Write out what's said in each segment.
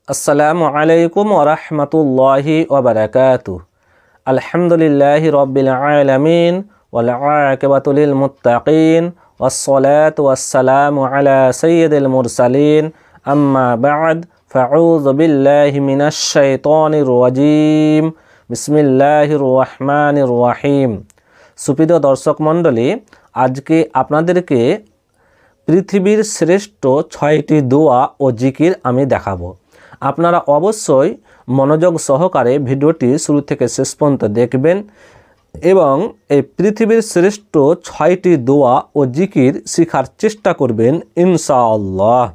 আসসালামু আলাইকুম ওয়া রাহমাতুল্লাহি ওয়া বারাকাতুহু। আলহামদুলিল্লাহি রাব্বিল আলামিন ওয়াল আকিবাতু লিল মুত্তাকিন ওয়াস সালাতু ওয়াস সালামু আলা সাইয়্যিদিল মুরসালিন আম্মা বা'দ ফাউযু বিল্লাহি মিনাশ শাইতানির রাজীম বিসমিল্লাহির রহমানির রহিম। সুপ্রিয় দর্শক মণ্ডলী, আজকে আপনাদেরকে পৃথিবীর শ্রেষ্ঠ 6টি দোয়া ও জিকির আমি দেখাবো। আপনারা অবশ্যই মনোযোগ সহকারে ভিডিওটি শুরু থেকে শেষ পর্যন্ত দেখবেন এবং এই পৃথিবীর শ্রেষ্ঠ 6টি দোয়া ও জিকির শেখার চেষ্টা করবেন ইনশাআল্লাহ।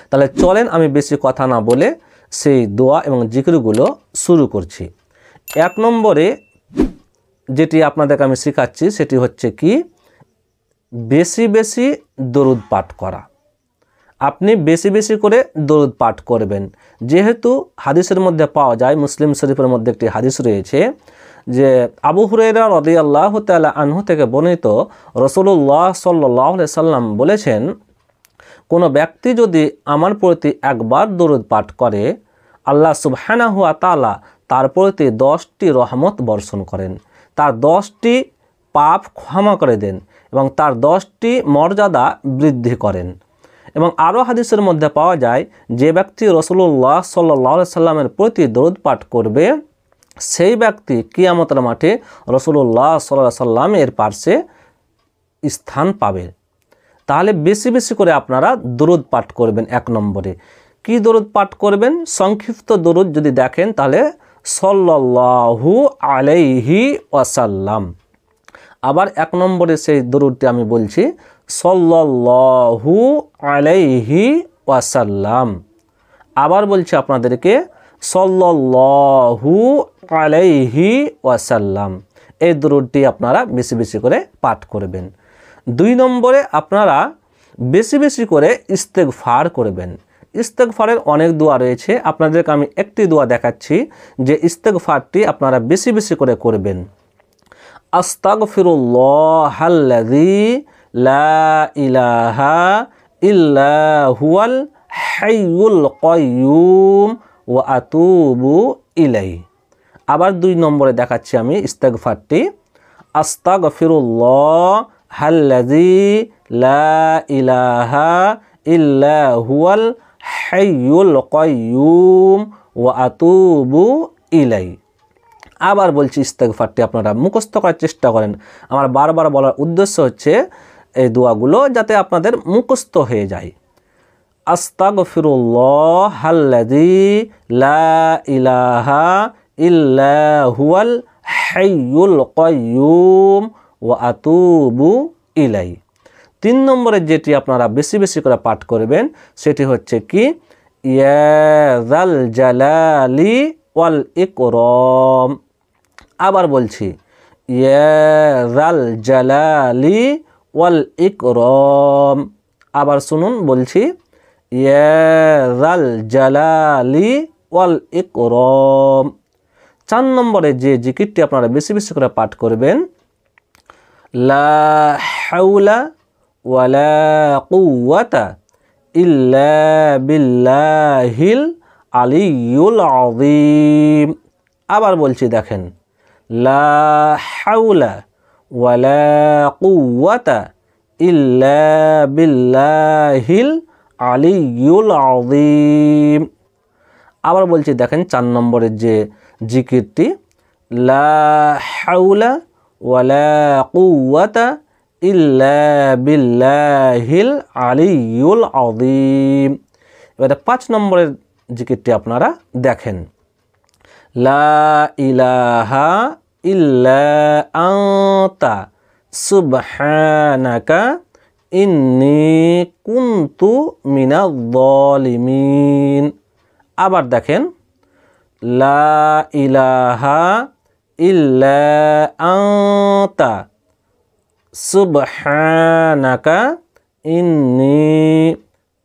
তাহলে চলেন আমি বেশি কথা না বলে সেই দোয়া এবং জিকিরগুলো শুরু করছি। 1 নম্বরে যেটি আপনাদেরকে আমি শেখাচ্ছি সেটি হচ্ছে কি, বেশি বেশি দরুদ পাঠ করা। আপনি বেশি বেশি করে দরুদ পাঠ করবেন। যেহেতু হাদিসের মধ্যে পাওয়া যায়, মুসলিম শরীফের মধ্যে একটি হাদিস রয়েছে যে আবু হুরায়রা রাদিয়াল্লাহু তাআলা আনহু থেকে বর্ণিত, রাসূলুল্লাহ সাল্লাল্লাহু আলাইহি সাল্লাম বলেছেন, কোনো ব্যক্তি যদি আমার প্রতি একবার দরুদ পাঠ করে, আল্লাহ সুবহানাহু ওয়া তাআলা তার প্রতি 10টি রহমত বর্ষণ করেন, তার 10টি পাপ ক্ষমা করে দেন এবং তার 10টি মর্যাদা বৃদ্ধি করেন। এবং আরও হাদিসের মধ্যে পাওয়া যায়, যে ব্যক্তি রাসূলুল্লাহ সাল্লাল্লাহু আলাইহি সাল্লামের প্রতি দরুদ পাঠ করবে সেই ব্যক্তি কিয়ামতের মাঠে রাসূলুল্লাহ সাল্লাল্লাহু আলাইহি সাল্লামের পার্শ্বে স্থান পাবে। তাহলে বেশি বেশি করে আপনারা দরুদ পাঠ করবেন। 1 নম্বরে কি দরুদ পাঠ করবেন? সংক্ষিপ্ত দরুদ যদি দেখেন তাহলে সাল্লাল্লাহু আলাইহি ওয়াসাল্লাম। আবার 1 নম্বরে সেই দরুদটি আমি বলছি, সাল্লাল্লাহু আলাইহি ওয়াসাল্লাম। আবার বলছি আপনাদেরকে, সাল্লাল্লাহু আলাইহি ওয়াসাল্লাম। এই দরুদটি আপনারা বেশি বেশি করে পাঠ করবেন। 2 নম্বরে আপনারা বেশি বেশি করে ইস্তেগফার করবেন। ইস্তেগফারের অনেক দোয়া রয়েছে, আপনাদেরকে আমি একটি দোয়া দেখাচ্ছি যে ইস্তেগফারটি আপনারা বেশি বেশি করে করবেন। আস্তাগফিরুল্লাহাল্লাযী লা ইলাহা ইল্লা হুয়াল হাইয়ুল কাইয়্যুম ওয়া আতুবু ইলাইহি। আবার 2 নম্বরে দেখাচ্ছি আমি ইস্তেগফারটি, আস্তাগফিরুল্লাহাল্লাযী লা ইলাহা ইল্লা হুয়াল হাইয়ুল কাইয়্যুম ওয়া আতুবু ইলাইহি। আবার বলছি ইস্তেগফারটি আপনারা মুখস্থ করার চেষ্টা করেন। আমার বারবার বলার উদ্দেশ্য হচ্ছে এই দোয়াগুলো যাতে আপনাদের মুখস্থ হয়ে যায়। আস্তাগফিরুল্লাহাল্লাযী লা ইলাহা ইল্লা হুয়াল হাইয়ুল কাইয়্যুম ওয়া আতুবু ইলাইহি। 3 নম্বরে যেটি আপনারা বেশি বেশি করে পাঠ করবেন সেটি হচ্ছে কি, ইয়া যাল জালালি ওয়াল ইকরাম। আবার বলছি, ইয়া যাল জালালি ওয়াল ইকরাম। আবার শুনুন, বলছি, ইয়া যাল জালালি ওয়াল ইকরাম। 4 নম্বরে যে জিকিরটি আপনারা বেশি বেশি করে পাঠ করবেন, লা হাওলা ওয়ালা কুওয়াতা ইল্লা বিল্লাহিল আলিয়্যুল আযীম। আবার বলছি, দেখেন, লা হাওলা ওয়ালা কুওয়াতা ইল্লা বিল্লাহিল আলিয়্যুল আযীম। আবার বলছি, দেখেন 4 নম্বরের যে জিকিরটি, লা হাওলা ওয়ালা কুওয়াতা ইল্লা বিল্লাহিল আলিয়্যুল আযীম। এবারে 5 নম্বরের জিকিরটি আপনারা দেখেন, লা ইলাহা ইল্লা আনতা সুবহানাকা ইন্নী কুনতু মিনাজ জালিমিন। আবার দেখেন, লা ইলাহা ইল্লা আনতা সুবহানাকা ইন্নী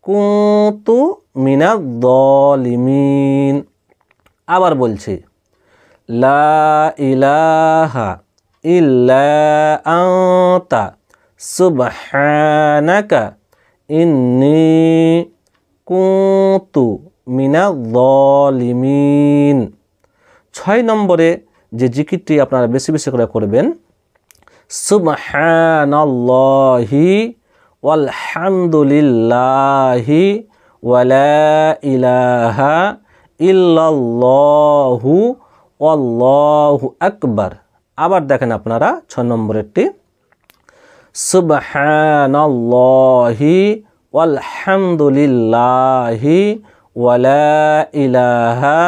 কুনতু মিনাজ জালিমিন। আবার বলছি, লা ইলাহা ইল্লা আনতা সুবহানাকা ইন্নী কুনতু মিনাজ-জালিমিন। 6 নম্বরে যে জিকিরটি আপনারা বেশি বেশি করে করবেন, সুবহানাল্লাহি ওয়ালহামদুলিল্লাহি ওয়ালা ইলাহা ইল্লাল্লাহু ওয়াল্লাহু আকবার। আবার দেখেন আপনারা 6 নম্বরেরটি, সুবহানাল্লাহি ওয়ালহামদুলিল্লাহি ওয়ালা ইলাহা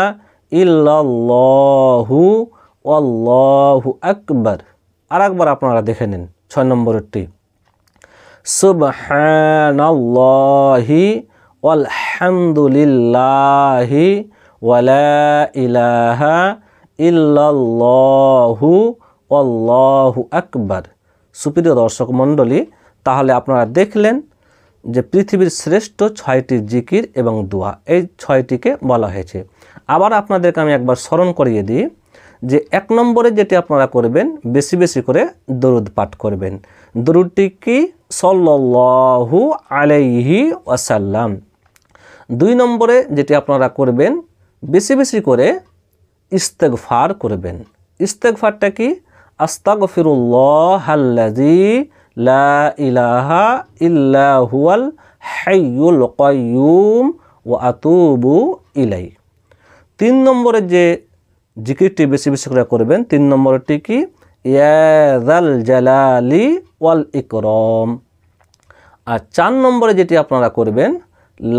ইল্লাল্লাহু ওয়াল্লাহু আকবার। আরেকবার আপনারা দেখে নিন 6 নম্বরেরটি, সুবহানাল্লাহি ওয়ালহামদুলিল্লাহি ওয়ালা ইলাহা ইল্লাল্লাহু ওয়াল্লাহু আকবার। সুপ্রিয় দর্শক মণ্ডলী, তাহলে আপনারা দেখলেন যে পৃথিবীর শ্রেষ্ঠ 6টি জিকির এবং দোয়া, এই 6টিকে বলা হয়েছে। আবার আপনাদেরকে আমি একবার স্মরণ করিয়ে দিই যে 1 নম্বরে যেটি আপনারা করবেন, বেশি বেশি করে দরুদ পাঠ করবেন। দরুদটি কি? সাল্লাল্লাহু আলাইহি ওয়াসাল্লাম। 2 নম্বরে যেটি আপনারা করবেন, বেশি বেশি করে ইস্তেগফার করবেন। ইস্তেগফারটা কি? আস্তাগফিরুল্লাহাল্লাযী লা ইলাহা ইল্লা হুয়াল হাইয়ুল কাইয়্যুম ওয়া আতুবু ইলাই। 3 নম্বরে যে জিকিরটি বেশি বেশি করে করবেন, 3 নম্বরটি কি? ইয়া যাল জালালি ওয়াল ইকরাম। আর 4 নম্বরে যেটি আপনারা করবেন,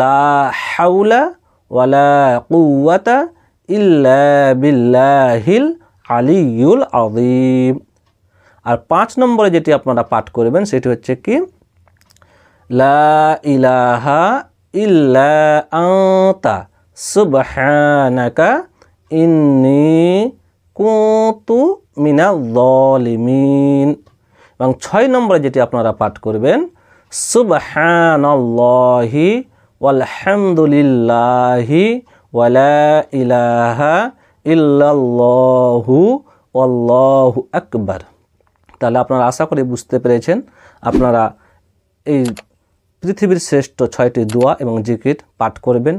লা হাওলা ওয়ালা কুওয়াতা ইল্লা বিল্লাহিল আলিয়্যুল আযীম। আর 5 নম্বরে যেটি আপনারা পাঠ করবেন সেটি হচ্ছে কি? লা ইলাহা ইল্লা আনতা সুবহানাকা ইন্নী কুনতু মিনাজ-জালিমিন। এবং 6 নম্বরে যেটি আপনারা পাঠ করবেন, সুবহানাল্লাহি ওয়ালহামদুলিল্লাহি ওয়ালা ইলাহা ইল্লাল্লাহু ওয়াল্লাহু আকবার। তাহলে আপনারা আশা করি বুঝতে পেরেছেন, আপনারা এই পৃথিবীর শ্রেষ্ঠ 6টি দোয়া এবং জিকির পাঠ করবেন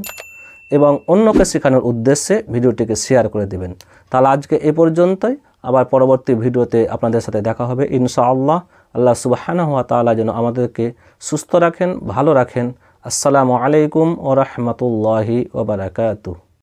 এবং অন্যকে শেখানোর উদ্দেশ্যে ভিডিওটিকে শেয়ার করে দেবেন। তাহলে আজকে এ পর্যন্তই, আবার পরবর্তী ভিডিওতে আপনাদের সাথে দেখা হবে ইনশাআল্লাহ। আল্লাহ সুবহানাহু ওয়া তাআলা যেন আমাদেরকে সুস্থ রাখেন, ভালো রাখেন। আসসালামু আলাইকুম ওয়া রাহমাতুল্লাহি ওয়া বারাকাতুহু।